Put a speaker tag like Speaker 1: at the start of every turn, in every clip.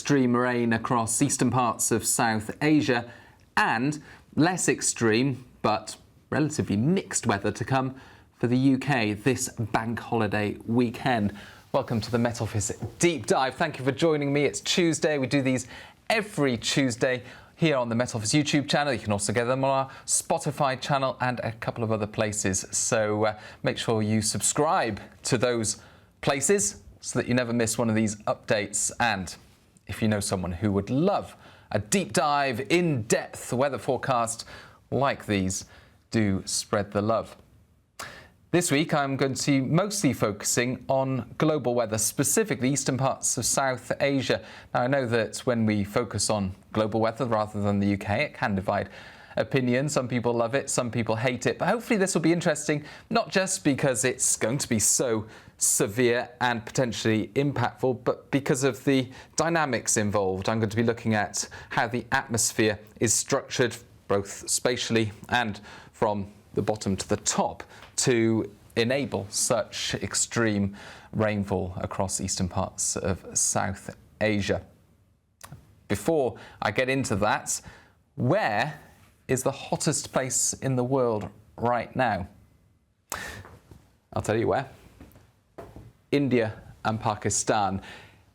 Speaker 1: extreme rain across eastern parts of South Asia and less extreme but relatively mixed weather to come for the UK this bank holiday weekend. Welcome to the Met Office Deep Dive. Thank you for joining me. It's Tuesday. We do these every Tuesday here on the Met Office YouTube channel. You can also get them on our Spotify channel and a couple of other places. So make sure you subscribe to those places so that you never miss one of these updates. And if you know someone who would love a deep dive, in-depth weather forecast like these, do spread the love. This week I'm going to be mostly focusing on global weather, specifically eastern parts of South Asia. Now I know that when we focus on global weather rather than the UK, it can divide opinion. Some people love it, some people hate it, but hopefully this will be interesting, not just because it's going to be so severe and potentially impactful, but because of the dynamics involved. I'm going to be looking at how the atmosphere is structured, both spatially and from the bottom to the top, to enable such extreme rainfall across eastern parts of South Asia. Before I get into that, where is the hottest place in the world right now? I'll tell you where. India and Pakistan.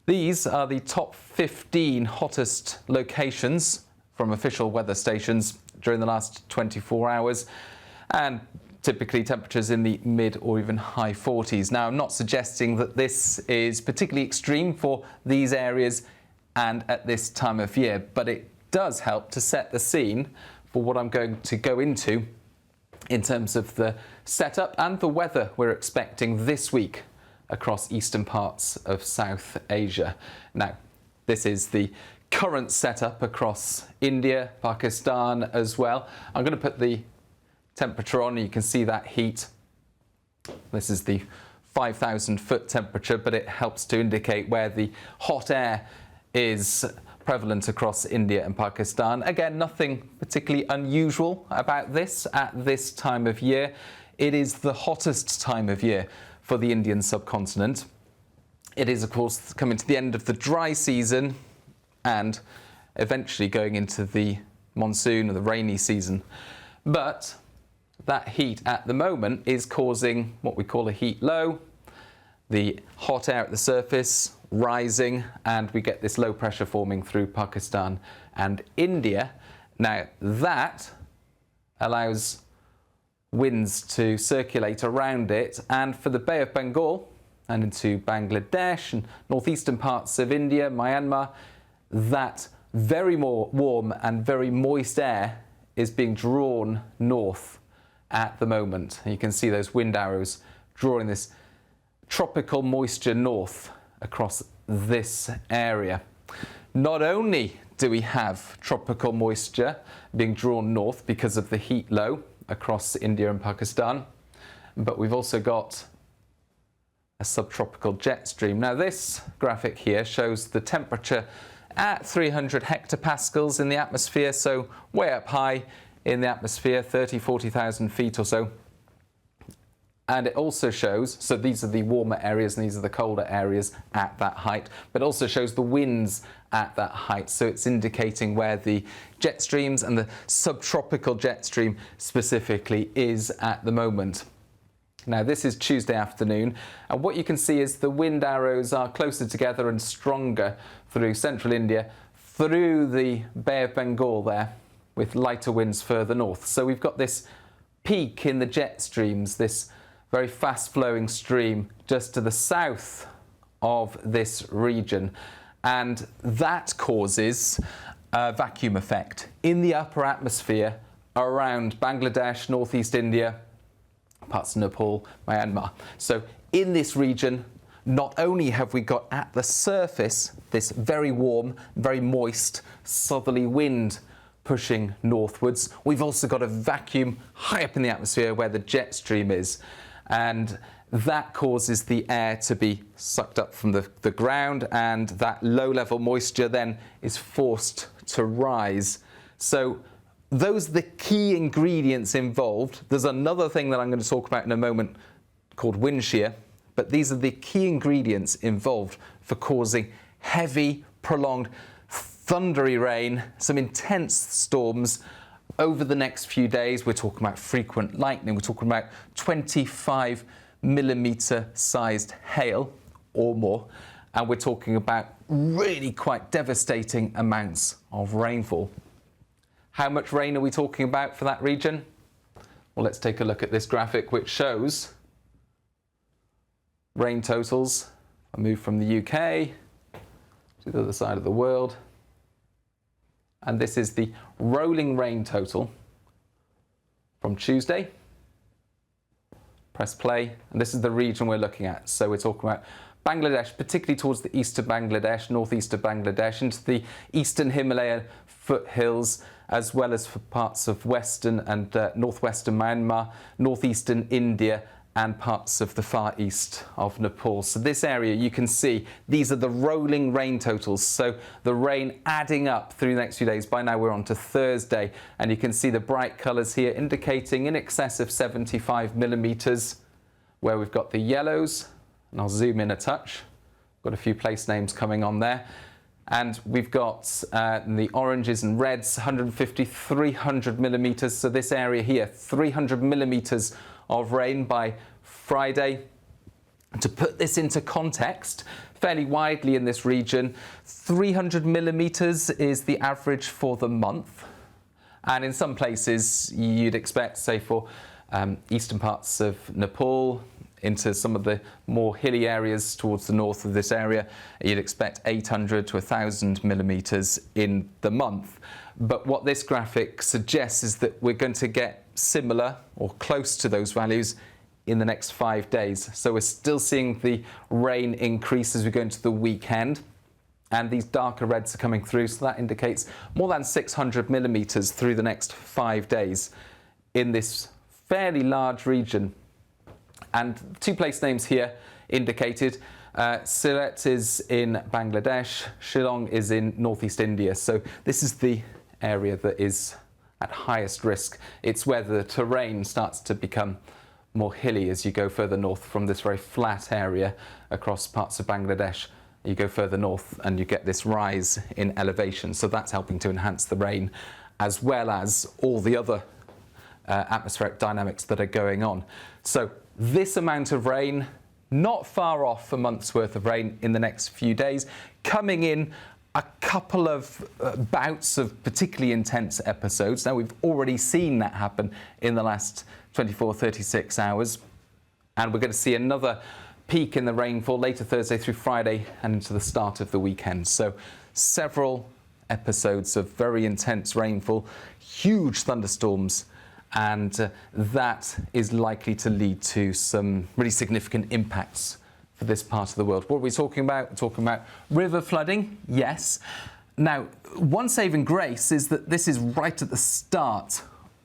Speaker 1: These are the top 15 hottest locations from official weather stations during the last 24 hours, and typically temperatures in the mid or even high 40s. Now, I'm not suggesting that this is particularly extreme for these areas and at this time of year, but it does help to set the scene for what I'm going to go into in terms of the setup and the weather we're expecting this week across eastern parts of South Asia. Now, this is the current setup across India, Pakistan as well. I'm going to put the temperature on. You can see that heat. This is the 5,000 foot temperature, but it helps to indicate where the hot air is prevalent across India and Pakistan. Again, nothing particularly unusual about this at this time of year. It is the hottest time of year for the Indian subcontinent. It is, of course, coming to the end of the dry season and eventually going into the monsoon or the rainy season. But that heat at the moment is causing what we call a heat low, the hot air at the surface rising, and we get this low pressure forming through Pakistan and India. Now that allows winds to circulate around it, and for the Bay of Bengal and into Bangladesh and northeastern parts of India, Myanmar, that very warm and very moist air is being drawn north at the moment. And you can see those wind arrows drawing this tropical moisture north across this area. Not only do we have tropical moisture being drawn north because of the heat low across India and Pakistan, but we've also got a subtropical jet stream. Now this graphic here shows the temperature at 300 hectopascals in the atmosphere, so way up high in the atmosphere, 40,000 feet or so. And it also shows, so these are the warmer areas and these are the colder areas at that height, but also shows the winds at that height. So it's indicating where the jet streams and the subtropical jet stream specifically is at the moment. Now this is Tuesday afternoon, and what you can see is the wind arrows are closer together and stronger through central India, through the Bay of Bengal there, with lighter winds further north. So we've got this peak in the jet streams, this very fast-flowing stream just to the south of this region, and that causes a vacuum effect in the upper atmosphere around Bangladesh, northeast India, parts of Nepal, Myanmar. So in this region, not only have we got at the surface this very warm, very moist southerly wind pushing northwards, we've also got a vacuum high up in the atmosphere where the jet stream is. And that causes the air to be sucked up from the ground, and that low-level moisture then is forced to rise. So those are the key ingredients involved. There's another thing that I'm going to talk about in a moment called wind shear, but these are the key ingredients involved for causing heavy prolonged thundery rain, some intense storms over the next few days. We're talking about frequent lightning, we're talking about 25mm sized hail or more, and we're talking about really quite devastating amounts of rainfall. How much rain are we talking about for that region? Well, let's take a look at this graphic which shows rain totals. I move from the UK to the other side of the world. And this is the rolling rain total from Tuesday. Press play, and this is the region we're looking at. So we're talking about Bangladesh, particularly towards the east of Bangladesh, northeast of Bangladesh, into the eastern Himalaya foothills, as well as for parts of western and northwestern Myanmar, northeastern India, and parts of the far east of Nepal. So this area, you can see, these are the rolling rain totals. So the rain adding up through the next few days. By now we're on to Thursday, and you can see the bright colours here indicating in excess of 75mm, where we've got the yellows, and I'll zoom in a touch. Got a few place names coming on there. And we've got the oranges and reds, 150, 300mm. So this area here, 300mm of rain by Friday. To put this into context, fairly widely in this region, 300mm is the average for the month. And in some places you'd expect, say for eastern parts of Nepal, into some of the more hilly areas towards the north of this area, you'd expect 800 to 1000mm in the month. But what this graphic suggests is that we're going to get similar or close to those values in the next 5 days. So we're still seeing the rain increase as we go into the weekend, and these darker reds are coming through, so that indicates more than 600mm through the next 5 days in this fairly large region. And two place names here indicated. Sylhet is in Bangladesh, Shillong is in northeast India. So this is the area that is at highest risk. It's where the terrain starts to become more hilly as you go further north from this very flat area across parts of Bangladesh. You go further north and you get this rise in elevation. So that's helping to enhance the rain, as well as all the other atmospheric dynamics that are going on. So this amount of rain, not far off a month's worth of rain in the next few days, coming in a couple of bouts of particularly intense episodes. Now, we've already seen that happen in the last 24, 36 hours, and we're going to see another peak in the rainfall later Thursday through Friday and into the start of the weekend. So several episodes of very intense rainfall, huge thunderstorms, and that is likely to lead to some really significant impacts for this part of the world. What are we talking about? We're talking about river flooding, yes. Now, one saving grace is that this is right at the start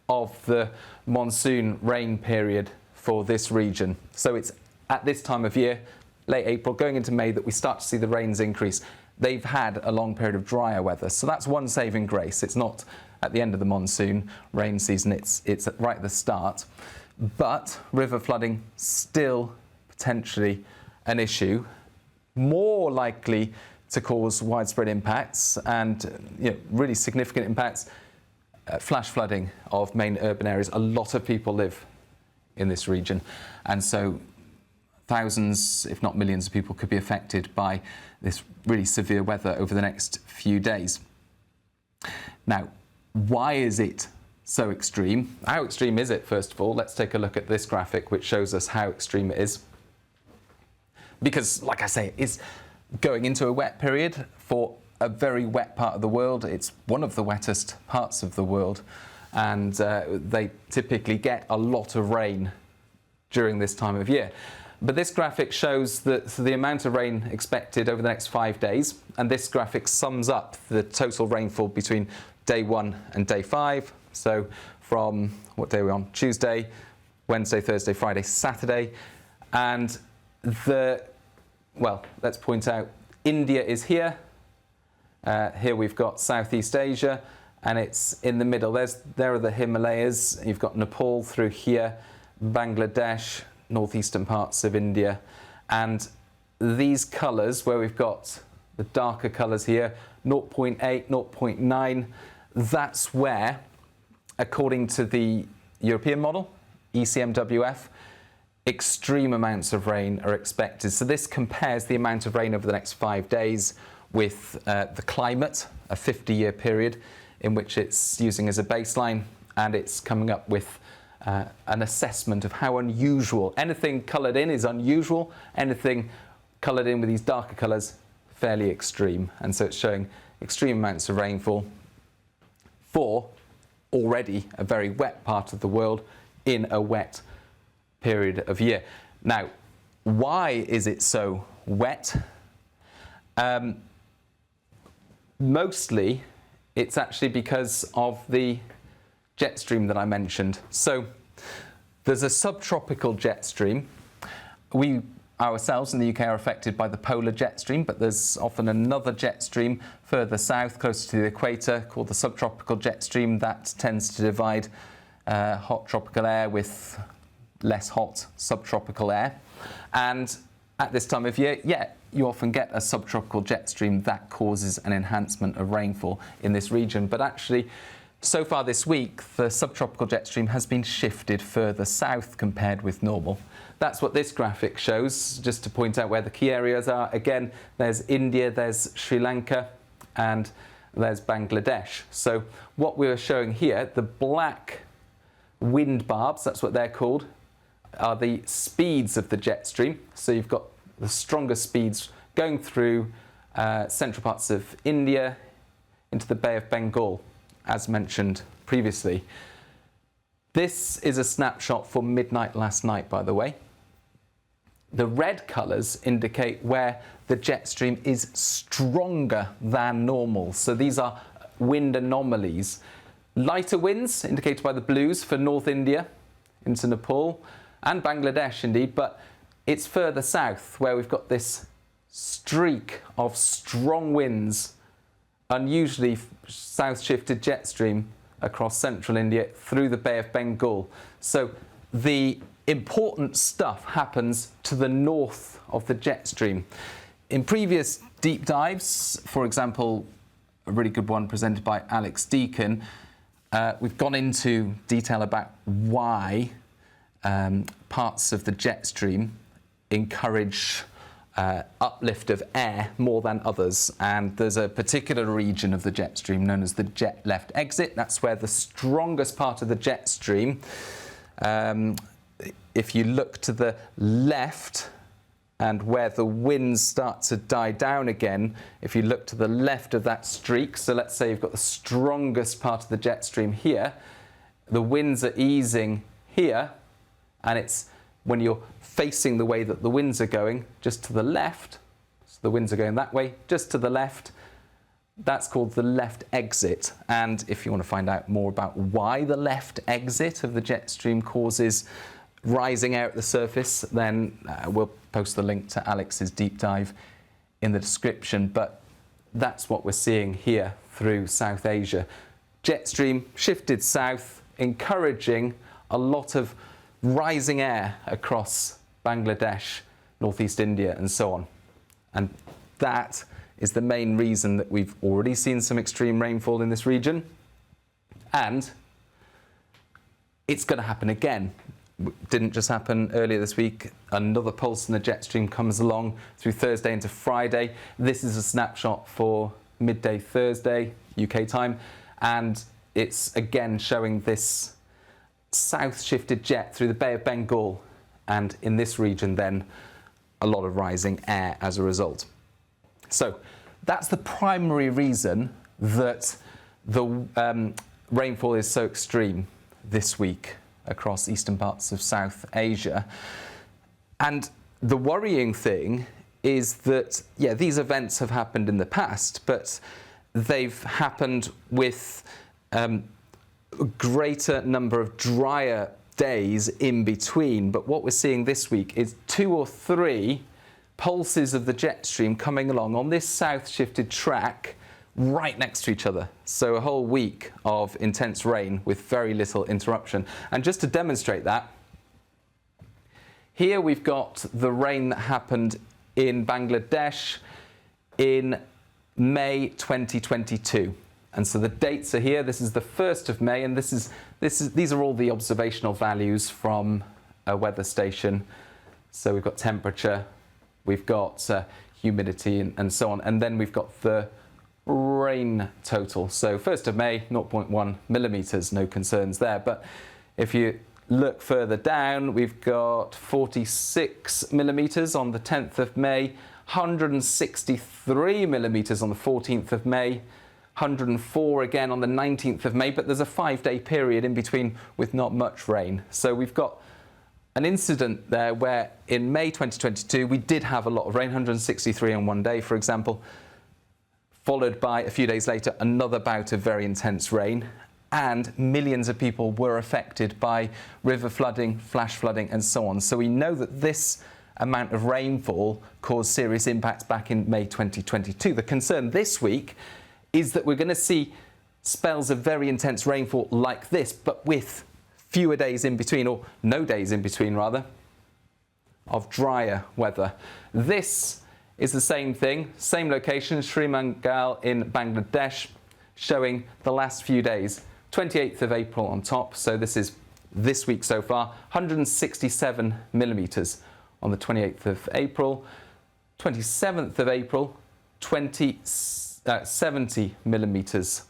Speaker 1: of the monsoon rain period for this region. So it's at this time of year, late April, going into May, that we start to see the rains increase. They've had a long period of drier weather, so that's one saving grace. It's not at the end of the monsoon rain season, it's right at the start. But river flooding still potentially an issue, more likely to cause widespread impacts and really significant impacts. Flash flooding of main urban areas. A lot of people live in this region, and so thousands, if not millions of people could be affected by this really severe weather over the next few days. Now, why is it so extreme? How extreme is it, first of all? Let's take a look at this graphic, which shows us how extreme it is. Because, like I say, it's going into a wet period for a very wet part of the world. It's one of the wettest parts of the world, and they typically get a lot of rain during this time of year. But this graphic shows that the amount of rain expected over the next 5 days, and this graphic sums up the total rainfall between day 1 and day 5. So from, what day are we on? Tuesday, Wednesday, Thursday, Friday, Saturday. And let's point out, India is here. Here we've got Southeast Asia, and it's in the middle. There are the Himalayas. You've got Nepal through here, Bangladesh, northeastern parts of India. And these colours, where we've got the darker colours here, 0.8, 0.9. That's where, according to the European model, ECMWF, extreme amounts of rain are expected. So this compares the amount of rain over the next 5 days with the climate, a 50-year period in which it's using as a baseline, and it's coming up with an assessment of how unusual. Anything coloured in is unusual, anything coloured in with these darker colours, fairly extreme. And so it's showing extreme amounts of rainfall for already a very wet part of the world in a wet period of year. Now, why is it so wet? Mostly, it's actually because of the jet stream that I mentioned. So, there's a subtropical jet stream. We ourselves in the UK are affected by the polar jet stream, but there's often another jet stream further south, closer to the equator, called the subtropical jet stream, that tends to divide hot tropical air with less hot subtropical air. And at this time of year, you often get a subtropical jet stream that causes an enhancement of rainfall in this region. But actually, so far this week, the subtropical jet stream has been shifted further south compared with normal. That's what this graphic shows, just to point out where the key areas are. Again, there's India, there's Sri Lanka, and there's Bangladesh. So what we're showing here, the black wind barbs, that's what they're called, are the speeds of the jet stream. So you've got the strongest speeds going through central parts of India into the Bay of Bengal, as mentioned previously. This is a snapshot for midnight last night, by the way. The red colours indicate where the jet stream is stronger than normal. So these are wind anomalies. Lighter winds, indicated by the blues, for North India, into Nepal, and Bangladesh indeed, but it's further south where we've got this streak of strong winds, unusually south-shifted jet stream across central India through the Bay of Bengal. So the important stuff happens to the north of the jet stream. In previous deep dives, for example, a really good one presented by Alex Deacon, we've gone into detail about why parts of the jet stream encourage uplift of air more than others, and there's a particular region of the jet stream known as the jet left exit. That's where the strongest part of the jet stream, if you look to the left and where the winds start to die down again, if you look to the left of that streak, so let's say you've got the strongest part of the jet stream here, the winds are easing here, and it's when you're facing the way that the winds are going, just to the left, so the winds are going that way, just to the left, that's called the left exit. And if you want to find out more about why the left exit of the jet stream causes rising air at the surface, then we'll post the link to Alex's deep dive in the description. But that's what we're seeing here through South Asia. Jet stream shifted south, encouraging a lot of rising air across Bangladesh, northeast India, and so on. And that is the main reason that we've already seen some extreme rainfall in this region. And it's going to happen again. It didn't just happen earlier this week. Another pulse in the jet stream comes along through Thursday into Friday. This is a snapshot for midday Thursday, UK time. And it's again showing this south-shifted jet through the Bay of Bengal, and in this region then a lot of rising air as a result. So that's the primary reason that the rainfall is so extreme this week across eastern parts of South Asia. And the worrying thing is that, these events have happened in the past, but they've happened with a greater number of drier days in between. But what we're seeing this week is 2 or 3 pulses of the jet stream coming along on this south-shifted track right next to each other. So a whole week of intense rain with very little interruption. And just to demonstrate that, here we've got the rain that happened in Bangladesh in May 2022. And so the dates are here. This is the 1st of May, and these are all the observational values from a weather station. So we've got temperature, we've got humidity, and so on. And then we've got the rain total. So 1st of May, 0.1 millimetres, no concerns there. But if you look further down, we've got 46 millimetres on the 10th of May, 163 millimetres on the 14th of May, 104 again on the 19th of May, but there's a 5-day period in between with not much rain. So we've got an incident there where in May 2022 we did have a lot of rain, 163 on one day, for example, followed by a few days later another bout of very intense rain, and millions of people were affected by river flooding, flash flooding, and so on. So we know that this amount of rainfall caused serious impacts back in May 2022. The concern this week is that we're going to see spells of very intense rainfall like this, but with fewer days in between, or no days in between rather, of drier weather. This is the same thing, same location, Sri Mangal in Bangladesh, showing the last few days. 28th of April on top, so this is this week so far, 167 millimetres on the 28th of April. 27th of April, 70 millimetres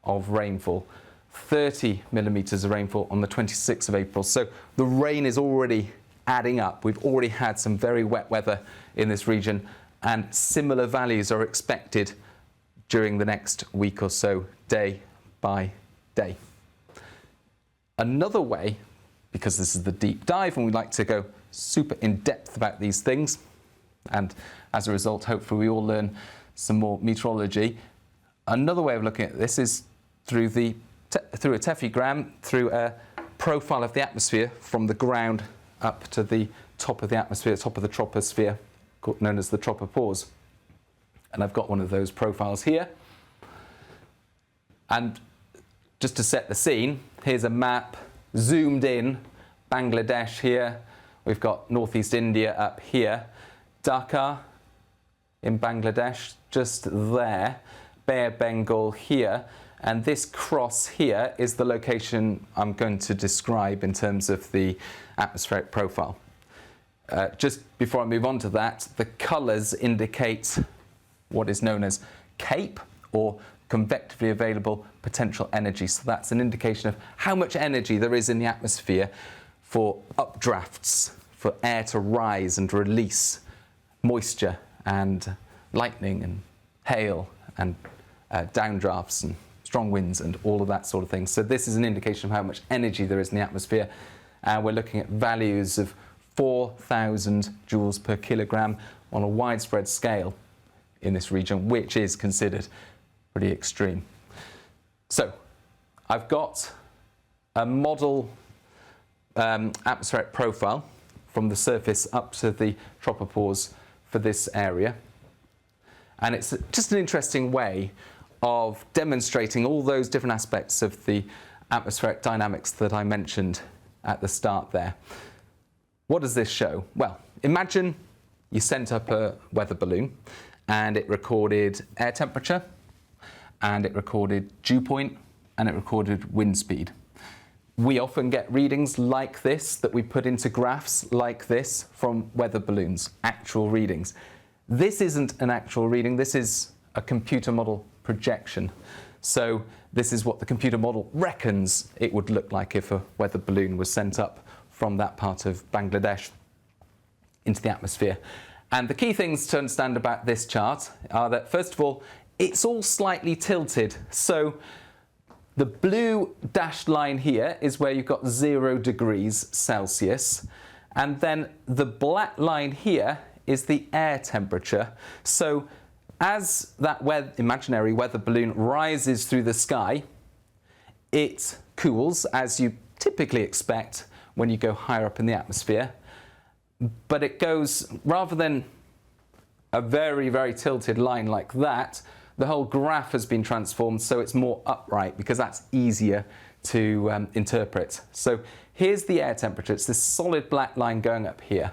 Speaker 1: of rainfall, 30 millimetres of rainfall on the 26th of April. So the rain is already adding up. We've already had some very wet weather in this region, and similar values are expected during the next week or so, day by day. Another way, because this is the deep dive and we like to go super in depth about these things, and as a result hopefully we all learn some more meteorology. Another way of looking at this is through a tephigram, through a profile of the atmosphere from the ground up to the top of the atmosphere, top of the troposphere, known as the tropopause. And I've got one of those profiles here. And just to set the scene, here's a map, zoomed in, Bangladesh here. We've got northeast India up here, Dhaka in Bangladesh, just there, Bay of Bengal here, and this cross here is the location I'm going to describe in terms of the atmospheric profile. Just before I move on to that, the colours indicate what is known as CAPE, or convectively available potential energy. So that's an indication of how much energy there is in the atmosphere for updrafts, for air to rise and release moisture and lightning and hail and downdrafts and strong winds and all of that sort of thing. So this is an indication of how much energy there is in the atmosphere. And we're looking at values of 4,000 joules per kilogram on a widespread scale in this region, which is considered pretty extreme. So I've got a model atmospheric profile from the surface up to the tropopause for this area. And it's just an interesting way of demonstrating all those different aspects of the atmospheric dynamics that I mentioned at the start there. What does this show? Well, imagine you sent up a weather balloon and it recorded air temperature, and it recorded dew point, and it recorded wind speed. We often get readings like this that we put into graphs like this from weather balloons, actual readings. This isn't an actual reading, this is a computer model projection. So this is what the computer model reckons it would look like if a weather balloon was sent up from that part of Bangladesh into the atmosphere. And the key things to understand about this chart are that, first of all, it's all slightly tilted. So the blue dashed line here is where you've got 0 degrees Celsius. And then the black line here is the air temperature. So as that imaginary weather balloon rises through the sky, it cools, as you typically expect when you go higher up in the atmosphere. But it goes, rather than a very, very tilted line like that, the whole graph has been transformed so it's more upright, because that's easier to interpret. So here's the air temperature. It's this solid black line going up here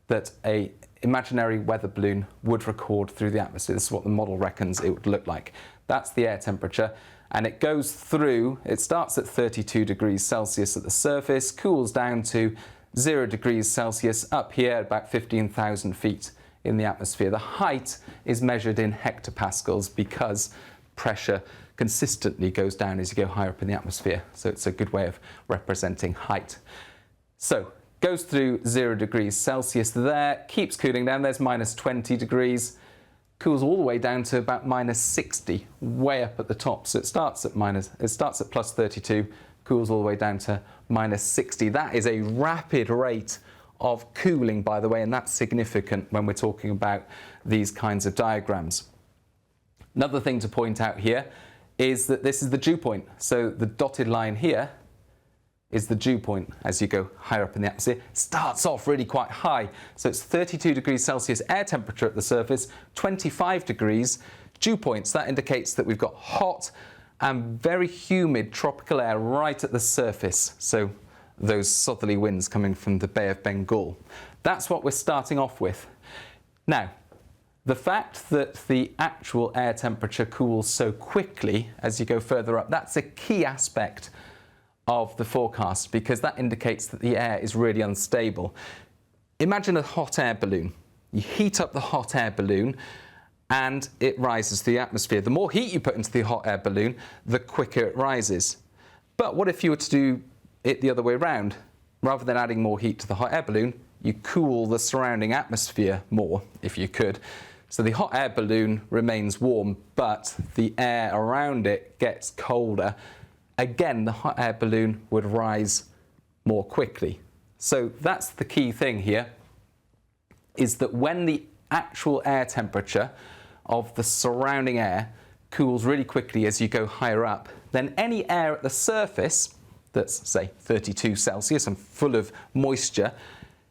Speaker 1: that a imaginary weather balloon would record through the atmosphere. This is what the model reckons it would look like. That's the air temperature, and it goes through, it starts at 32 degrees Celsius at the surface, cools down to 0 degrees Celsius up here at about 15,000 feet in the atmosphere. The height is measured in hectopascals because pressure consistently goes down as you go higher up in the atmosphere. So it's a good way of representing height. So goes through 0 degrees Celsius there, keeps cooling down. There's minus 20 degrees, cools all the way down to about minus 60, way up at the top. So it starts at plus 32, cools all the way down to minus 60. That is a rapid rate of cooling, by the way, and that's significant when we're talking about these kinds of diagrams. Another thing to point out here is that this is the dew point. So the dotted line here is the dew point as you go higher up in the atmosphere. Starts off really quite high. So it's 32 degrees Celsius air temperature at the surface, 25 degrees dew points. That indicates that we've got hot and very humid tropical air right at the surface. So those southerly winds coming from the Bay of Bengal. That's what we're starting off with. Now, the fact that the actual air temperature cools so quickly as you go further up, that's a key aspect of the forecast because that indicates that the air is really unstable. Imagine a hot air balloon. You heat up the hot air balloon and it rises through the atmosphere. The more heat you put into the hot air balloon, the quicker it rises. But what if you were to do it the other way around? Rather than adding more heat to the hot air balloon, you cool the surrounding atmosphere more, if you could. So the hot air balloon remains warm, but the air around it gets colder. Again, the hot air balloon would rise more quickly. So that's the key thing here, is that when the actual air temperature of the surrounding air cools really quickly as you go higher up, then any air at the surface that's, say, 32 Celsius and full of moisture,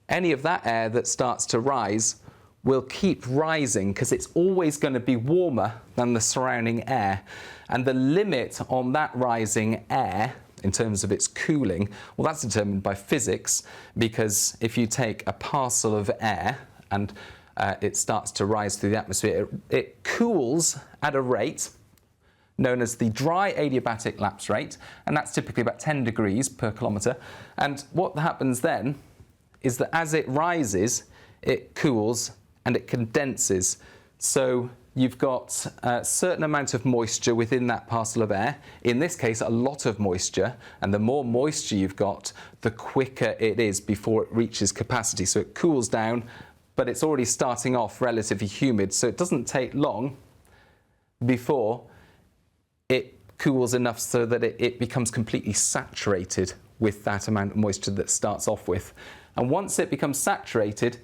Speaker 1: any of that air that starts to rise will keep rising because it's always going to be warmer than the surrounding air. And the limit on that rising air, in terms of its cooling, well, that's determined by physics, because if you take a parcel of air and it starts to rise through the atmosphere, it cools at a rate known as the dry adiabatic lapse rate, and that's typically about 10 degrees per kilometre. And what happens then is that as it rises, it cools and it condenses. So you've got a certain amount of moisture within that parcel of air. In this case, a lot of moisture, and the more moisture you've got, the quicker it is before it reaches capacity. So it cools down, but it's already starting off relatively humid, so it doesn't take long before it cools enough so that it becomes completely saturated with that amount of moisture that starts off with. And once it becomes saturated,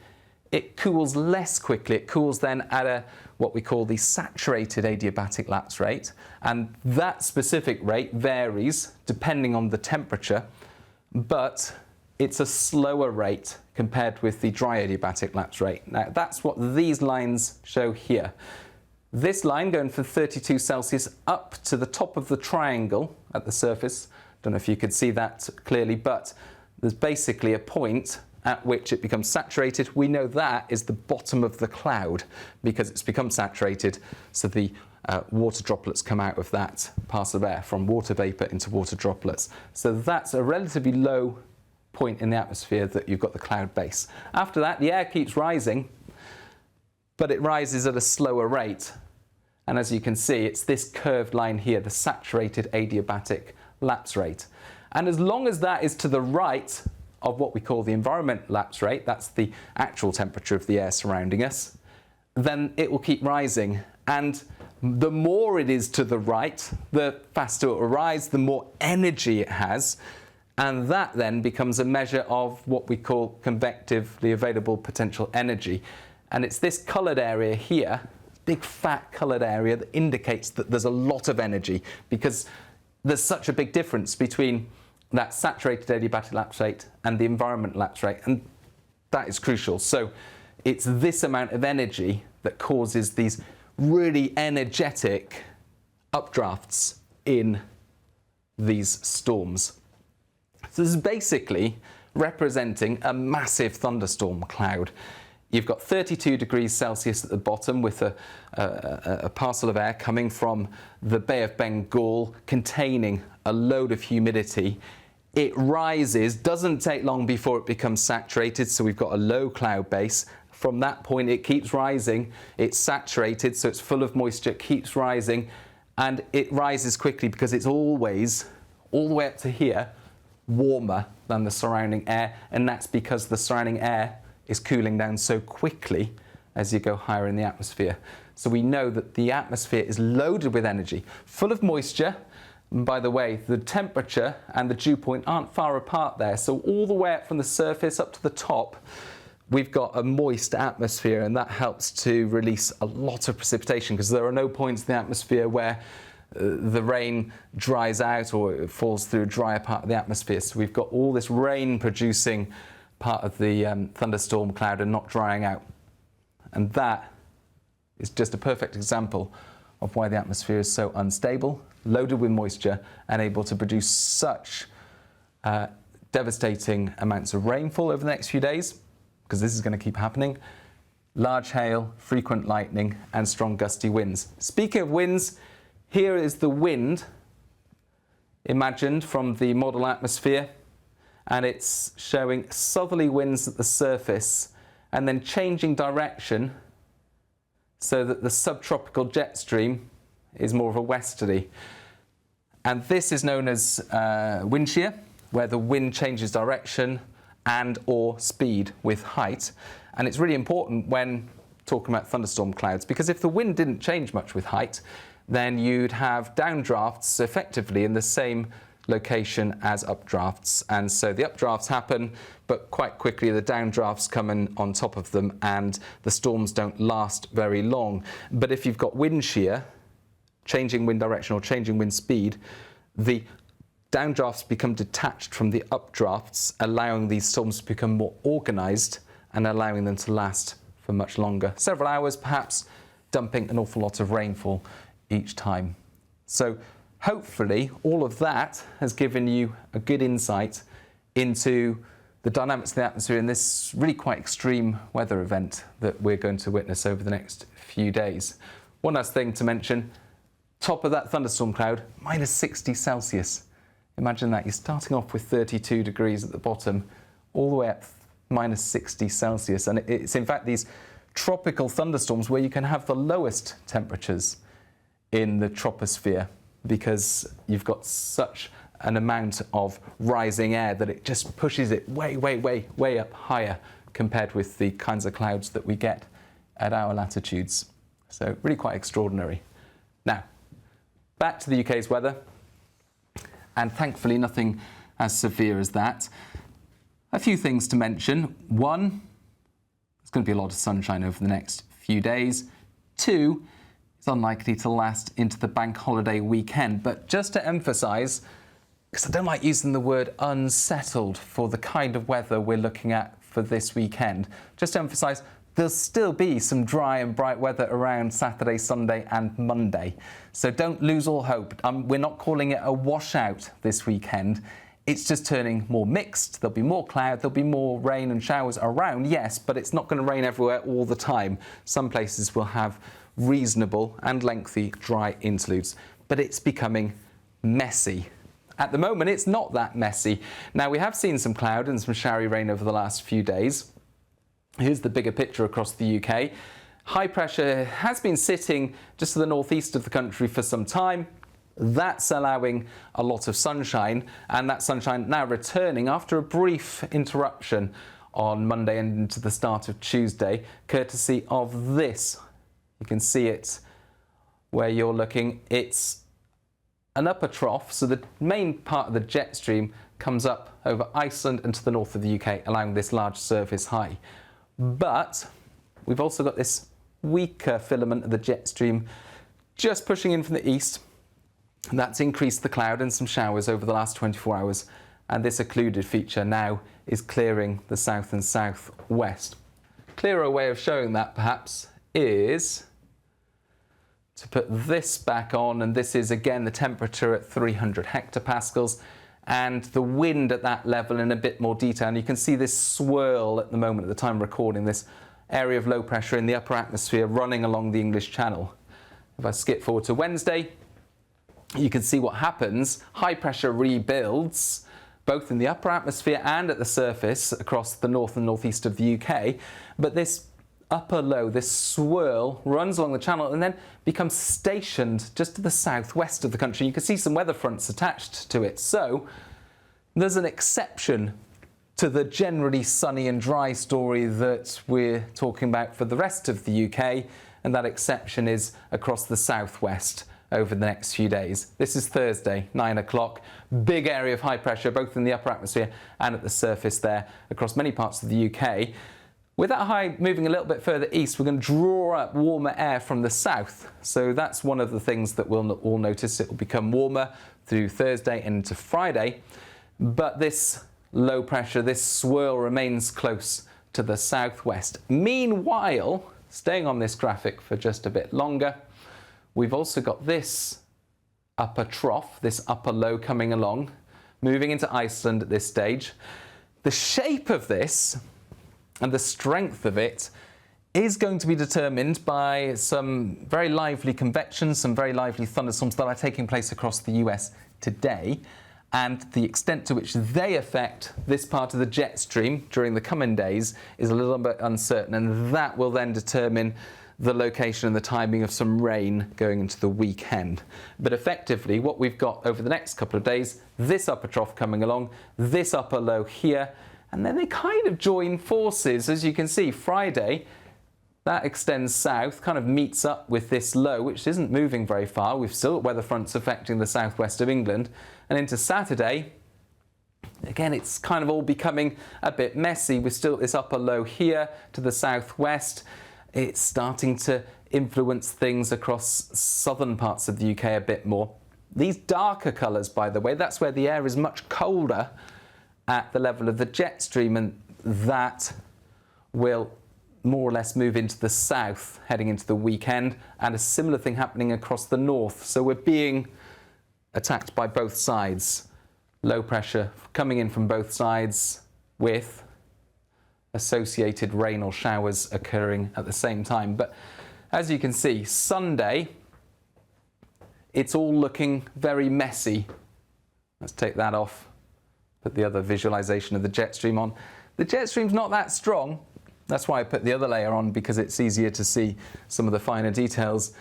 Speaker 1: it cools less quickly. It cools then at what we call the saturated adiabatic lapse rate, and that specific rate varies depending on the temperature, but it's a slower rate compared with the dry adiabatic lapse rate. Now, that's what these lines show here. This line going from 32 Celsius up to the top of the triangle at the surface. Don't know if you could see that clearly, but there's basically a point at which it becomes saturated. We know that is the bottom of the cloud because it's become saturated, so the water droplets come out of that parcel of air from water vapour into water droplets. So that's a relatively low point in the atmosphere that you've got the cloud base. After that, the air keeps rising, but it rises at a slower rate. And as you can see, it's this curved line here, the saturated adiabatic lapse rate. And as long as that is to the right of what we call the environment lapse rate, that's the actual temperature of the air surrounding us, then it will keep rising. And the more it is to the right, the faster it will rise, the more energy it has. And that then becomes a measure of what we call convectively available potential energy. And it's this coloured area here, big fat coloured area, that indicates that there's a lot of energy because there's such a big difference between that saturated adiabatic lapse rate and the environment lapse rate, and that is crucial. So it's this amount of energy that causes these really energetic updrafts in these storms. So this is basically representing a massive thunderstorm cloud. you've got 32 degrees Celsius at the bottom with a parcel of air coming from the Bay of Bengal containing a load of humidity. It rises, doesn't take long before it becomes saturated, so we've got a low cloud base. From that point it keeps rising, it's saturated, so it's full of moisture, it keeps rising, and it rises quickly because it's always, all the way up to here, warmer than the surrounding air, and that's because the surrounding air is cooling down so quickly as you go higher in the atmosphere. So we know that the atmosphere is loaded with energy, full of moisture. And by the way, the temperature and the dew point aren't far apart there, so all the way up from the surface up to the top, we've got a moist atmosphere, and that helps to release a lot of precipitation because there are no points in the atmosphere where the rain dries out or it falls through a drier part of the atmosphere. So we've got all this rain producing part of the thunderstorm cloud and not drying out. And that is just a perfect example of why the atmosphere is so unstable, loaded with moisture, and able to produce such devastating amounts of rainfall over the next few days, because this is going to keep happening. Large hail, frequent lightning, and strong gusty winds. Speaking of winds, here is the wind imagined from the model atmosphere, and it's showing southerly winds at the surface and then changing direction so that the subtropical jet stream is more of a westerly. And this is known as wind shear, where the wind changes direction and or speed with height. And it's really important when talking about thunderstorm clouds, because if the wind didn't change much with height, then you'd have downdrafts effectively in the same location as updrafts. And so the updrafts happen, but quite quickly the downdrafts come in on top of them and the storms don't last very long. But if you've got wind shear, changing wind direction or changing wind speed, the downdrafts become detached from the updrafts, allowing these storms to become more organised and allowing them to last for much longer. Several hours perhaps, dumping an awful lot of rainfall each time. So hopefully all of that has given you a good insight into the dynamics of the atmosphere in this really quite extreme weather event that we're going to witness over the next few days. One last thing to mention, top of that thunderstorm cloud, minus 60 Celsius. Imagine that, you're starting off with 32 degrees at the bottom, all the way up minus 60 Celsius. And it's in fact these tropical thunderstorms where you can have the lowest temperatures in the troposphere, because you've got such an amount of rising air that it just pushes it way up higher compared with the kinds of clouds that we get at our latitudes. So really quite extraordinary. Now, back to the UK's weather, and thankfully nothing as severe as that. A few things to mention. One, there's going to be a lot of sunshine over the next few days. Two, it's unlikely to last into the bank holiday weekend. But just to emphasise, because I don't like using the word unsettled for the kind of weather we're looking at for this weekend, just to emphasise, there'll still be some dry and bright weather around Saturday, Sunday and Monday. So don't lose all hope. We're not calling it a washout this weekend. It's just turning more mixed. There'll be more cloud, there'll be more rain and showers around, yes, but it's not going to rain everywhere all the time. Some places will have reasonable and lengthy dry interludes, but it's becoming messy. At the moment, it's not that messy. Now, we have seen some cloud and some showery rain over the last few days. Here's the bigger picture across the UK. High pressure has been sitting just to the northeast of the country for some time. That's allowing a lot of sunshine, and that sunshine now returning after a brief interruption on Monday and into the start of Tuesday, courtesy of this. You can see it where you're looking. It's an upper trough, so the main part of the jet stream comes up over Iceland and to the north of the UK, allowing this large surface high. But we've also got this weaker filament of the jet stream just pushing in from the east. And that's increased the cloud and some showers over the last 24 hours. And this occluded feature now is clearing the south and southwest. Clearer way of showing that perhaps is to put this back on, and this is again the temperature at 300 hectopascals and the wind at that level in a bit more detail. And you can see this swirl at the moment, at the time of recording this, area of low pressure in the upper atmosphere running along the English Channel. If I skip forward to Wednesday, you can see what happens. High pressure rebuilds both in the upper atmosphere and at the surface across the north and northeast of the UK. But this upper low, this swirl, runs along the channel and then becomes stationed just to the southwest of the country. You can see some weather fronts attached to it. So there's an exception to the generally sunny and dry story that we're talking about for the rest of the UK, and that exception is across the southwest over the next few days. This is Thursday, 9 o'clock. Big area of high pressure, both in the upper atmosphere and at the surface there across many parts of the UK. With that high moving a little bit further east, we're going to draw up warmer air from the south. So that's one of the things that we'll all notice. It will become warmer through Thursday and into Friday. But this low pressure, this swirl remains close to the southwest. Meanwhile, staying on this graphic for just a bit longer, we've also got this upper trough, this upper low coming along, moving into Iceland at this stage. The shape of this and the strength of it is going to be determined by some very lively convection, some very lively thunderstorms that are taking place across the US today, and the extent to which they affect this part of the jet stream during the coming days is a little bit uncertain, and that will then determine the location and the timing of some rain going into the weekend. But effectively, what we've got over the next couple of days, this upper trough coming along, this upper low here, and then they kind of join forces. As you can see, Friday, that extends south, kind of meets up with this low, which isn't moving very far. We've still got weather fronts affecting the southwest of England. And into Saturday, again, it's kind of all becoming a bit messy. We've still got this upper low here to the southwest. It's starting to influence things across southern parts of the UK a bit more. These darker colours, by the way, that's where the air is much colder at the level of the jet stream, and that will more or less move into the south heading into the weekend, and a similar thing happening across the north. So we're being attacked by both sides. Low pressure coming in from both sides with associated rain or showers occurring at the same time. But as you can see, Sunday, it's all looking very messy. Let's take that off. Put the other visualization of the jet stream on. The jet stream's not that strong. That's why I put the other layer on, because it's easier to see some of the finer details.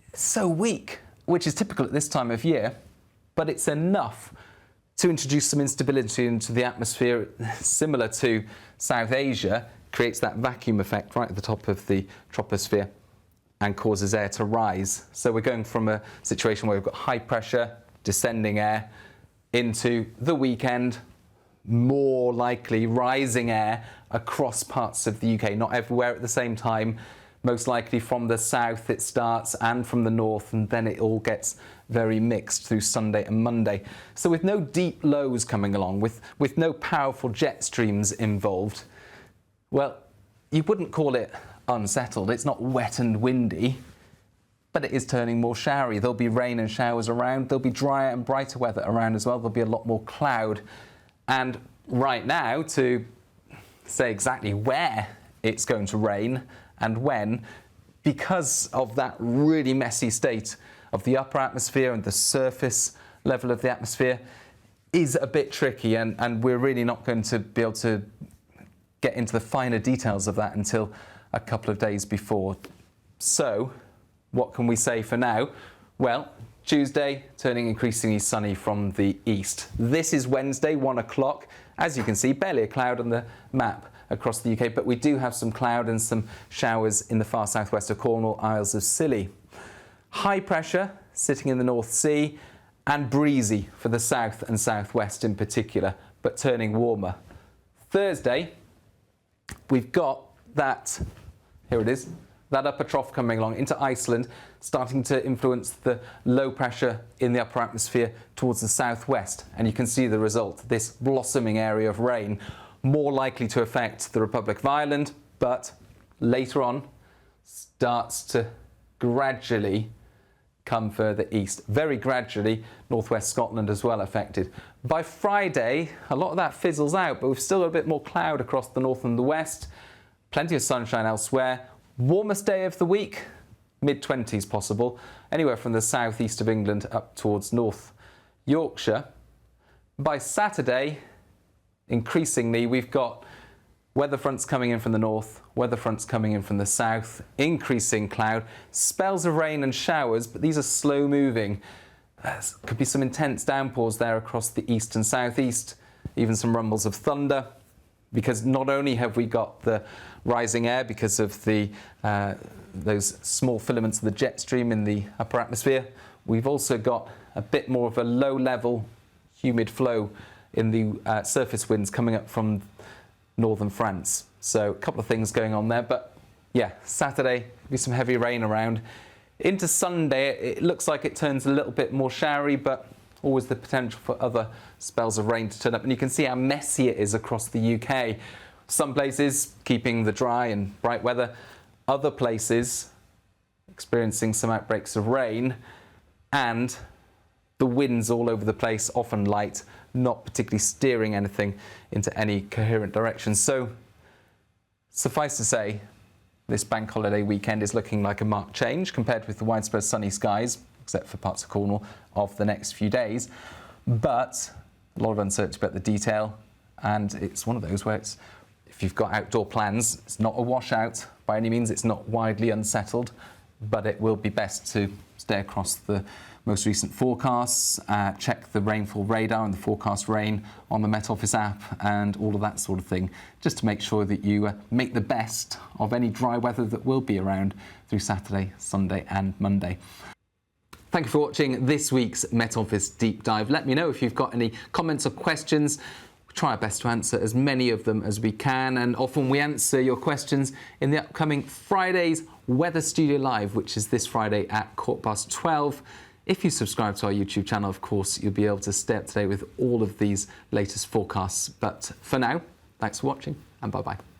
Speaker 1: It's so weak, which is typical at this time of year, but it's enough to introduce some instability into the atmosphere, similar to South Asia, creates that vacuum effect right at the top of the troposphere and causes air to rise. So we're going from a situation where we've got high pressure, descending air, into the weekend, more likely rising air across parts of the UK, not everywhere at the same time. Most likely from the south it starts and from the north, and then it all gets very mixed through Sunday and Monday. So with no deep lows coming along, with no powerful jet streams involved, well, you wouldn't call it unsettled. It's not wet and windy, but it is turning more showery. There'll be rain and showers around. There'll be drier and brighter weather around as well. There'll be a lot more cloud. And right now, to say exactly where it's going to rain and when, because of that really messy state of the upper atmosphere and the surface level of the atmosphere, is a bit tricky, and we're really not going to be able to get into the finer details of that until a couple of days before. So what can we say for now? Well, Tuesday turning increasingly sunny from the east. This is Wednesday, 1 o'clock. As you can see, barely a cloud on the map across the UK, but we do have some cloud and some showers in the far southwest of Cornwall, Isles of Scilly. High pressure sitting in the North Sea, and breezy for the south and southwest in particular, but turning warmer. Thursday, we've got that, here it is, that upper trough coming along into Iceland, starting to influence the low pressure in the upper atmosphere towards the southwest. And you can see the result, this blossoming area of rain, more likely to affect the Republic of Ireland, but later on starts to gradually come further east. Very gradually, northwest Scotland as well affected. By Friday, a lot of that fizzles out, but we've still got a bit more cloud across the north and the west. plenty of sunshine elsewhere. Warmest day of the week, mid-20s possible, anywhere from the southeast of England up towards North Yorkshire. By Saturday, increasingly, we've got weather fronts coming in from the north, weather fronts coming in from the south, increasing cloud, spells of rain and showers, but these are slow moving. Could be some intense downpours there across the east and southeast, even some rumbles of thunder, because not only have we got the rising air because of the those small filaments of the jet stream in the upper atmosphere, we've also got a bit more of a low-level humid flow in the surface winds coming up from northern France. So a couple of things going on there, but yeah, Saturday, be some heavy rain around. Into Sunday, it looks like it turns a little bit more showery, but always the potential for other spells of rain to turn up. And you can see how messy it is across the UK. Some places keeping the dry and bright weather, other places experiencing some outbreaks of rain, and the winds all over the place, often light, not particularly steering anything into any coherent direction. So suffice to say, this bank holiday weekend is looking like a marked change compared with the widespread sunny skies, except for parts of Cornwall, of the next few days. But a lot of uncertainty about the detail, and it's one of those where it's, if you've got outdoor plans, it's not a washout by any means, it's not widely unsettled, but it will be best to stay across the most recent forecasts, check the rainfall radar and the forecast rain on the Met Office app and all of that sort of thing, just to make sure that you make the best of any dry weather that will be around through Saturday, Sunday and Monday. Thank you for watching this week's Met Office Deep Dive. Let me know if you've got any comments or questions. We try our best to answer as many of them as we can, and often we answer your questions in the upcoming Friday's Weather Studio Live, which is this Friday at 12:15. If you subscribe to our YouTube channel, of course, you'll be able to stay up to date with all of these latest forecasts. But for now, thanks for watching and bye-bye.